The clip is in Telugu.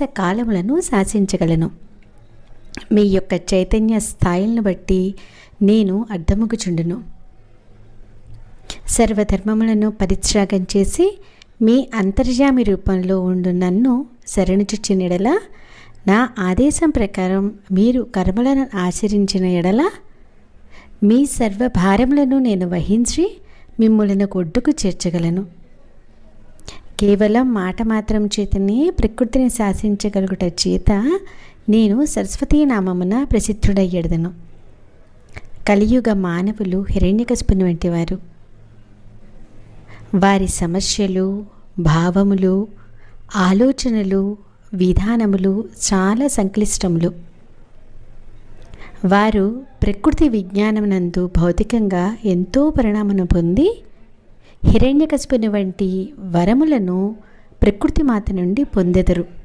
కాలములను శాసించగలను. మీ యొక్క చైతన్య స్థాయిలను బట్టి నేను అర్థముగుచుండును. సర్వధర్మములను పరిత్యాగం చేసి మీ అంతర్యామి రూపంలో ఉండు నన్ను శరణుచుచ్చిన ఎడల, నా ఆదేశం ప్రకారం మీరు కర్మలను ఆచరించిన ఎడల, మీ సర్వ భారములను నేను వహించి మిమ్ములను ఒడ్డుకు చేర్చగలను. కేవలం మాట మాత్రం చేతనే ప్రకృతిని శాసించగలుగుట చేత నేను సరస్వతీ నామమున ప్రసిద్ధుడయ్యెదను. కలియుగ మానవులు హిరణ్యకశిపుని వంటివారు. వారి సమస్యలు, భావములు, ఆలోచనలు, విధానములు చాలా సంక్లిష్టములు. వారు ప్రకృతి విజ్ఞానమునందు భౌతికంగా ఎంతో పరిణామం పొంది హిరణ్యకశిపుని వంటి వరములను ప్రకృతి మాత నుండి పొందెదరు.